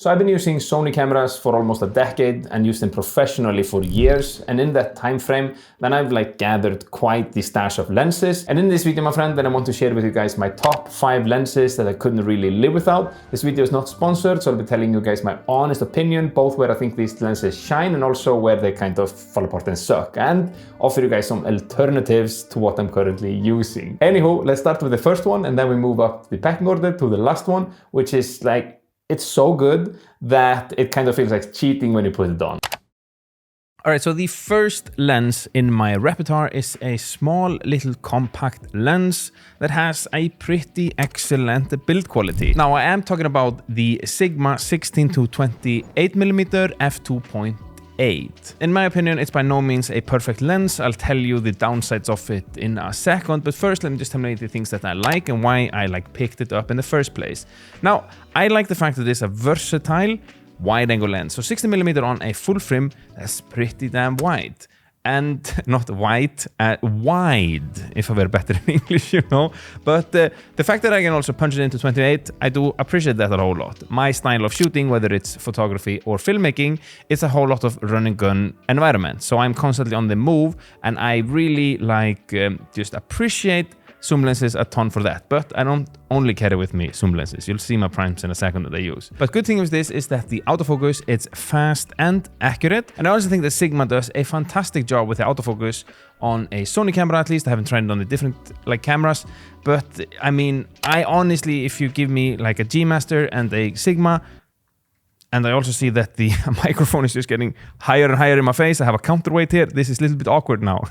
So I've been using Sony cameras for almost a decade and used them professionally for years, and in that time frame then I've gathered quite the stash of lenses. And in this video, my friend, then I want to share with you guys my top 5 lenses that I couldn't really live without. This video is not sponsored, so I'll be telling you guys my honest opinion, both where I think these lenses shine and also where they kind of fall apart and suck, and offer you guys some alternatives to what I'm currently using. Anywho, let's start with the first one and then we move up the pecking order to the last one, which is it's so good that it kind of feels like cheating when you put it on. Alright, so the first lens in my repertoire is a small little compact lens that has a pretty excellent build quality. Now I am talking about the Sigma 16-28mm f2.8. In my opinion, it's by no means a perfect lens. I'll tell you the downsides of it in a second, but first let me just tell you the things that I like and why I picked it up in the first place. Now, I like the fact that it's a versatile wide-angle lens. So 60mm on a full frame, that's pretty damn wide. And not wide, if I were better in English, you know. But the fact that I can also punch it into 28, I do appreciate that a whole lot. My style of shooting, whether it's photography or filmmaking, it's a whole lot of run and gun environment. So I'm constantly on the move, and I really just appreciate zoom lenses a ton for that, but I don't only carry with me zoom lenses. You'll see my primes in a second that I use. But good thing with this is that the autofocus, it's fast and accurate. And I also think that Sigma does a fantastic job with the autofocus on a Sony camera, at least. I haven't tried it on the different cameras, but I mean, I honestly, if you give me a G Master and a Sigma, and I also see that the microphone is just getting higher and higher in my face. I have a counterweight here. This is a little bit awkward now.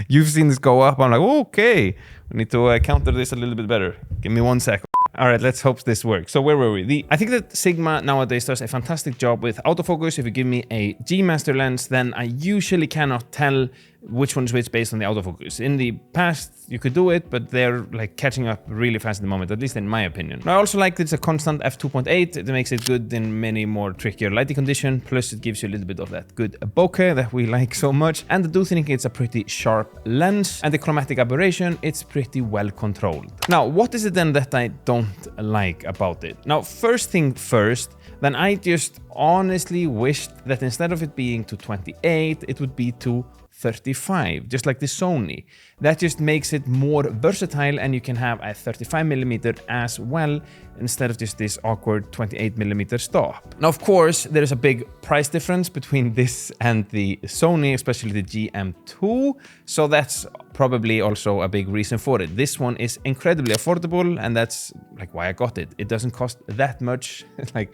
You've seen this go up. I'm like, okay, we need to counter this a little bit better. Give me 1 second. All right, let's hope this works. So where were we? I think that Sigma nowadays does a fantastic job with autofocus. If you give me a G Master lens, then I usually cannot tell which one is which based on the autofocus. In the past, you could do it, but they're catching up really fast at the moment, at least in my opinion. I also like that it's a constant f2.8. It makes it good in many more trickier lighting conditions. Plus, it gives you a little bit of that good bokeh that we like so much. And I do think it's a pretty sharp lens. And the chromatic aberration, it's pretty well controlled. Now, what is it then that I don't like about it? Now, first thing first, then I just honestly wished that instead of it being to 28, it would be to 35, just like the Sony. That just makes it more versatile, and you can have a 35mm as well instead of just this awkward 28mm stop. Now, of course, there is a big price difference between this and the Sony, especially the GM2, so that's probably also a big reason for it. This one is incredibly affordable, and that's why I got it. It doesn't cost that much,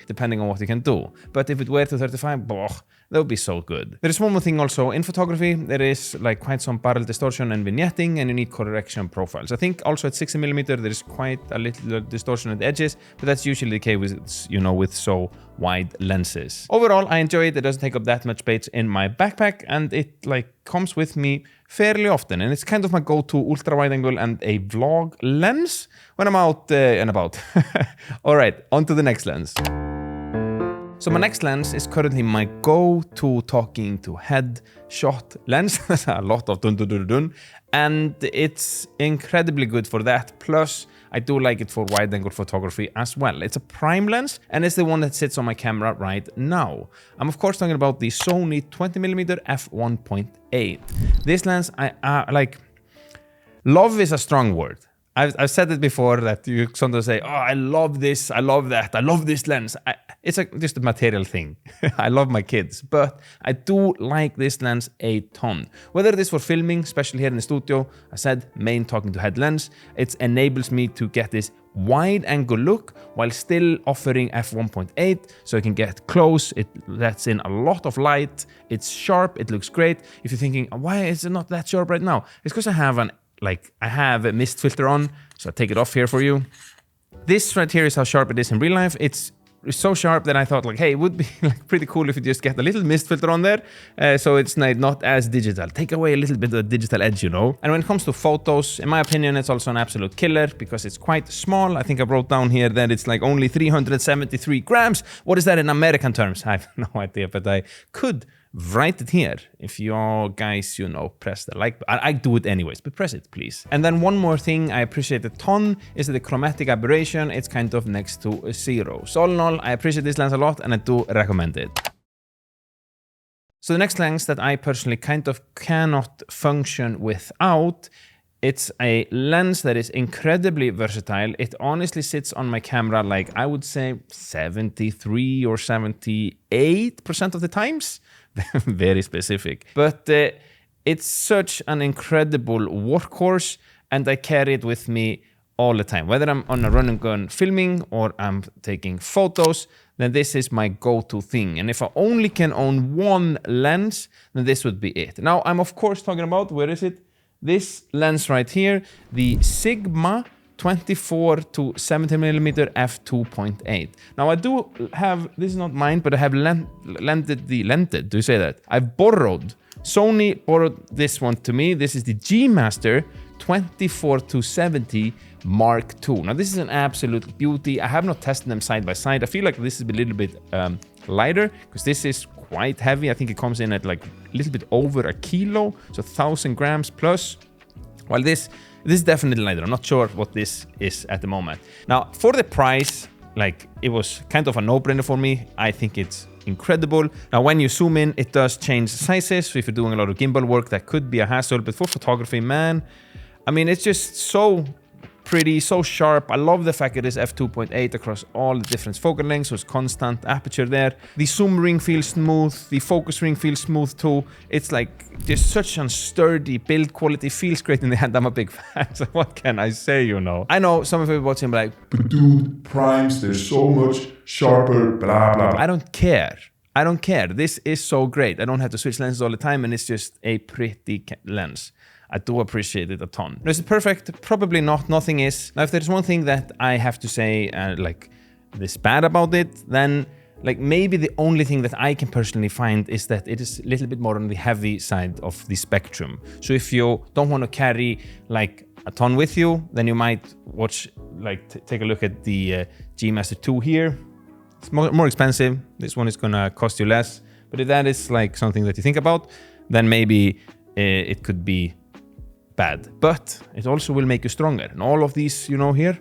depending on what you can do. But if it were to 35, that would be so good. There is one more thing also. In photography, there is quite some barrel distortion and vignetting, and you need correction profiles. I think also at 60mm, there is quite a little distortion at the edges, but that's usually the case with, with so wide lenses. Overall, I enjoy it. It doesn't take up that much space in my backpack, and it comes with me fairly often, and it's kind of my go-to ultra wide angle and a vlog lens when I'm out and about. All right, on to the next lens. So my next lens is currently my go-to talking to head shot lens. A lot of dun dun dun dun, and it's incredibly good for that. Plus, I do like it for wide-angle photography as well. It's a prime lens, and it's the one that sits on my camera right now. I'm of course talking about the Sony 20mm f1.8. This lens, love is a strong word. I've said it before that you sometimes say, oh, I love this, I love that, I love this lens. It's just a material thing. I love my kids, but I do like this lens a ton. Whether it is for filming, especially here in the studio, I said main talking to head lens, it enables me to get this wide angle look while still offering f1.8, so I can get close. It lets in a lot of light, it's sharp, it looks great. If you're thinking, why is it not that sharp right now? It's because I have I have a mist filter on, so I take it off here for you. This right here is how sharp it is in real life. It's so sharp that I thought hey, it would be pretty cool if you just get a little mist filter on there, so it's not as digital. Take away a little bit of the digital edge, And when it comes to photos, in my opinion, it's also an absolute killer because it's quite small. I think I wrote down here that it's only 373 grams. What is that in American terms? I have no idea, but I could write it here. If you guys, press the like button. I do it anyways, but press it, please. And then one more thing I appreciate a ton is that the chromatic aberration, it's kind of next to 0. So all in all, I appreciate this lens a lot and I do recommend it. So the next lens that I personally kind of cannot function without, it's a lens that is incredibly versatile. It honestly sits on my camera like I would say 73 or 78% of the times. Very specific. But it's such an incredible workhorse and I carry it with me all the time. Whether I'm on a run and gun filming or I'm taking photos, then this is my go-to thing. And if I only can own one lens, then this would be it. Now, I'm of course talking about, where is it? This lens right here, the Sigma 24 to 70mm f2.8. Now I do have, this is not mine, but I have lended, do you say that? I've borrowed, Sony borrowed this one to me. This is the G Master 24 to 70 Mark II. Now this is an absolute beauty. I have not tested them side by side. I feel like this is a little bit lighter because this is quite heavy. I think it comes in at like a little bit over a kilo, so 1,000 grams plus. While this is definitely lighter. I'm not sure what this is at the moment. Now for the price, like it was kind of a no-brainer for me. I think it's incredible. Now when you zoom in, it does change sizes. So if you're doing a lot of gimbal work, that could be a hassle. But for photography, man, I mean, it's just so pretty, so sharp. I love the fact it is f2.8 across all the different focal lengths, so it's constant aperture there. The zoom ring feels smooth, the focus ring feels smooth too. It's like just such a sturdy build quality, feels great in the hand. I'm a big fan, so what can I say, I know some of you watching like, but dude, primes, they're so much sharper, blah, blah, blah. I don't care. This is so great. I don't have to switch lenses all the time and it's just a pretty lens. I do appreciate it a ton. Is it perfect? Probably not. Nothing is. Now, if there's one thing that I have to say, like this bad about it, then like maybe the only thing that I can personally find is that it is a little bit more on the heavy side of the spectrum. So if you don't want to carry like a ton with you, then you might take a look at the G Master 2 here. It's more expensive. This one is gonna cost you less. But if that is like something that you think about, then maybe it could be bad, but it also will make you stronger. And all of these, here, you're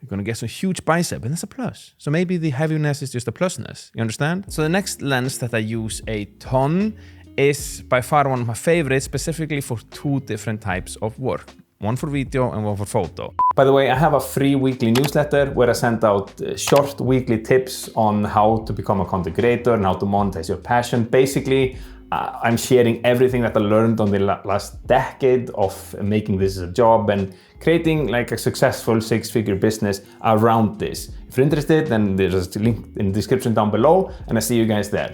gonna get some huge bicep, and that's a plus. So maybe the heaviness is just a plusness, you understand? So the next lens that I use a ton is by far one of my favorites, specifically for two different types of work. One for video and one for photo. By the way, I have a free weekly newsletter where I send out short weekly tips on how to become a content creator and how to monetize your passion. Basically, I'm sharing everything that I learned on the last decade of making this a job and creating like a successful six-figure business around this. If you're interested, then there's a link in the description down below, and I see you guys there.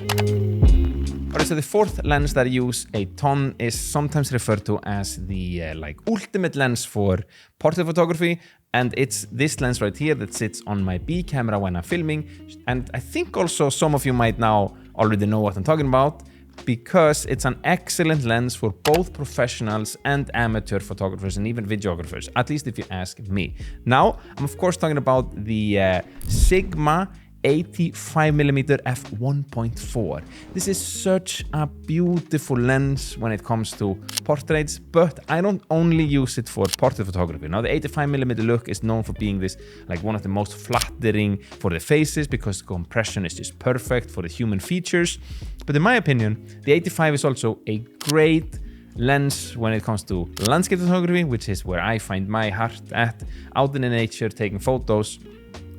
Alright, so the fourth lens that I use a ton is sometimes referred to as the ultimate lens for portrait photography, and it's this lens right here that sits on my B camera when I'm filming. And I think also some of you might now already know what I'm talking about, because it's an excellent lens for both professionals and amateur photographers and even videographers, at least if you ask me. Now, I'm of course talking about the Sigma 85mm f1.4. This is such a beautiful lens when it comes to portraits, but I don't only use it for portrait photography. Now, the 85mm look is known for being this like one of the most flattering for the faces because the compression is just perfect for the human features. But in my opinion, the 85 is also a great lens when it comes to landscape photography, which is where I find my heart at, out in the nature, taking photos.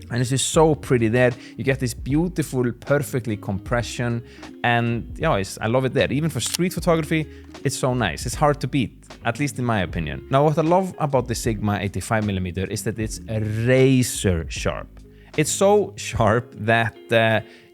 And it's just so pretty there. You get this beautiful, perfectly compression, and I love it there. Even for street photography, it's so nice. It's hard to beat, at least in my opinion. Now, what I love about the Sigma 85mm is that it's razor sharp. It's so sharp that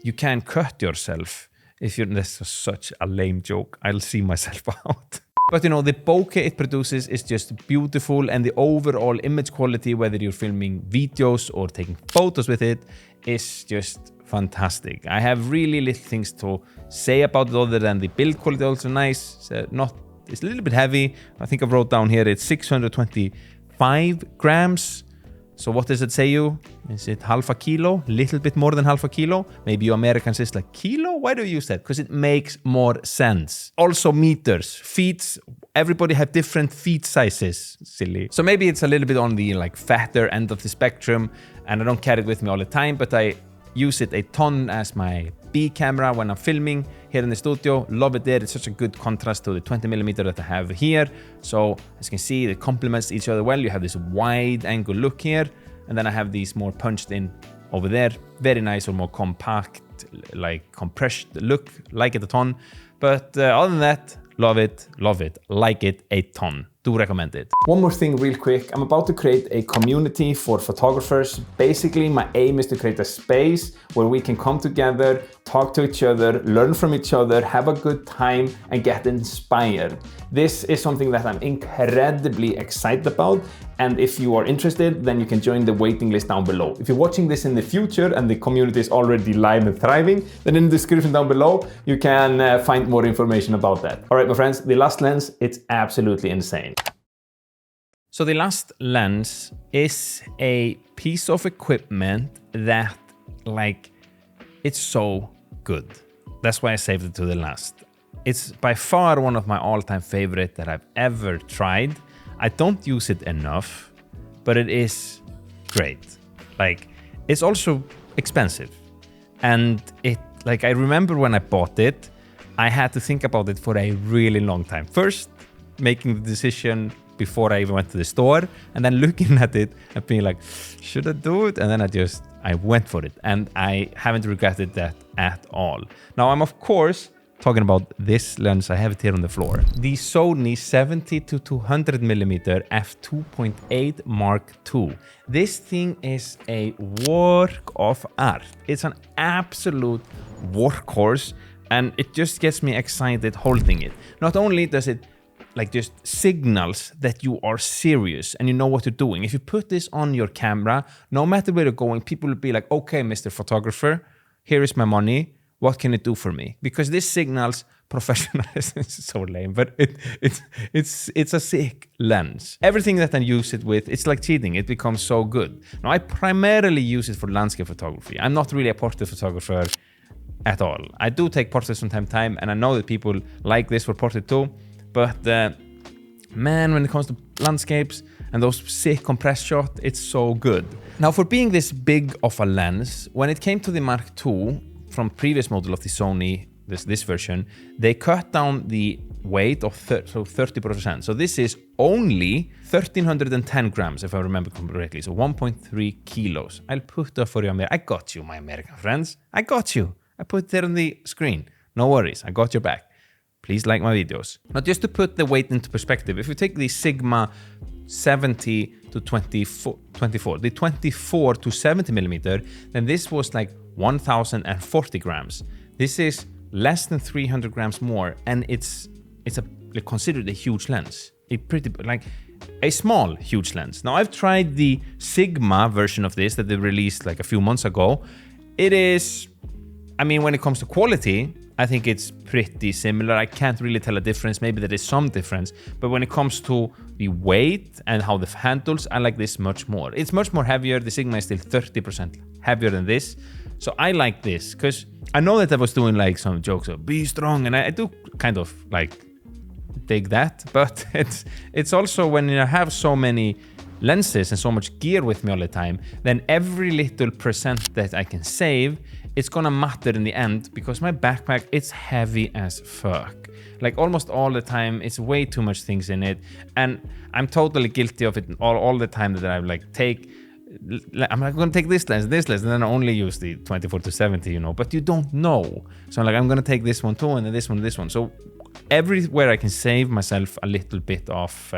you can cut yourself. That's such a lame joke. I'll see myself out. But the bokeh it produces is just beautiful, and the overall image quality, whether you're filming videos or taking photos with it, is just fantastic. I have really little things to say about it other than the build quality also nice. It's a little bit heavy. I think I wrote down here it's 625 grams So what does it say you? Is it half a kilo? Little bit more than half a kilo? Maybe you Americans is like, kilo? Why do you use that? Because it makes more sense. Also meters, feet. Everybody have different feet sizes. Silly. So maybe it's a little bit on the like fatter end of the spectrum, and I don't carry it with me all the time, but I use it a ton as my B camera when I'm filming here in the studio. Love it there. It's such a good contrast to the 20mm that I have here. So as you can see, it complements each other well. You have this wide angle look here, and then I have these more punched in over there. Very nice or more compact, like compressed look. Like it a ton. But other than that, love it, like it a ton. Do recommend it. One more thing real quick. I'm about to create a community for photographers. Basically, my aim is to create a space where we can come together, talk to each other, learn from each other, have a good time, and get inspired. This is something that I'm incredibly excited about. And if you are interested, then you can join the waiting list down below. If you're watching this in the future and the community is already live and thriving, then in the description down below, you can find more information about that. All right, my friends, the last lens, it's absolutely insane. So the last lens is a piece of equipment that, like, it's so good. That's why I saved it to the last. It's by far one of my all-time favorite that I've ever tried. I don't use it enough, but it is great. Like, it's also expensive. And it, like, I remember when I bought it, I had to think about it for a really long time. First, making the decision before I even went to the store, and then looking at it and being like, should I do it? And then I went for it, and I haven't regretted that at all. Now I'm of course talking about this lens. I have it here on the floor. The Sony 70-200mm f2.8 Mark II. This thing is a work of art. It's an absolute workhorse, and it just gets me excited holding it. Not only does it like just signals that you are serious and you know what you're doing. If you put this on your camera, no matter where you're going, people will be like, okay, Mr. Photographer, here is my money. What can it do for me? Because this signals professionalism. It's so lame, but it's a sick lens. Everything that I use it with, it's like cheating. It becomes so good. Now, I primarily use it for landscape photography. I'm not really a portrait photographer at all. I do take portraits from time to time, and I know that people like this for portrait too. But man, when it comes to landscapes and those sick compressed shots, it's so good. Now, for being this big of a lens, when it came to the Mark II from previous model of the Sony, this version, they cut down the weight of 30%. So this is only 1,310 grams, if I remember correctly. So 1.3 kilos. I'll put that for you. I got you, my American friends. I got you. I put it there on the screen. No worries. I got your back. Please like my videos. Now, just to put the weight into perspective, if you take the Sigma 70-24, the 24 to 70mm, then this was like 1,040 grams. This is less than 300 grams more, and it's considered a huge lens. A small huge lens. Now, I've tried the Sigma version of this that they released like a few months ago. It is, I mean, when it comes to quality, I think it's pretty similar. I can't really tell a difference. Maybe there is some difference, but when it comes to the weight and how the handles, I like this much more. It's much more heavier. The Sigma is still 30% heavier than this. So I like this because I know that I was doing like some jokes of be strong, and I do kind of like dig that, but it's also when you have so many lenses and so much gear with me all the time, then every little percent that I can save, it's gonna matter in the end, because my backpack, it's heavy as fuck. Like almost all the time, it's way too much things in it, and I'm totally guilty of it all the time that I like I'm like, gonna take this lens, and then I only use the 24 to 70, you know, but you don't know. So I'm like, I'm gonna take this one too, and then this one. So everywhere I can save myself a little bit of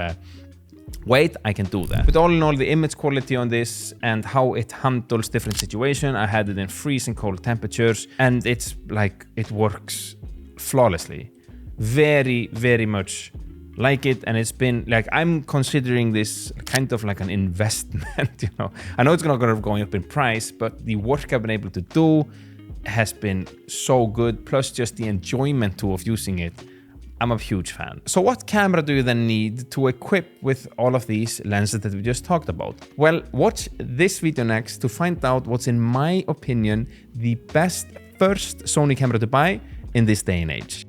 weight, I can do that. But all in all, the image quality on this and how it handles different situations, I had it in freezing cold temperatures, and it's like, it works flawlessly. Very, very much like it, and it's been like, I'm considering this kind of like an investment, you know. I know it's not gonna go up in price, but the work I've been able to do has been so good, plus just the enjoyment too of using it. I'm a huge fan. So what camera do you then need to equip with all of these lenses that we just talked about? Well, watch this video next to find out what's, in my opinion, the best first Sony camera to buy in this day and age.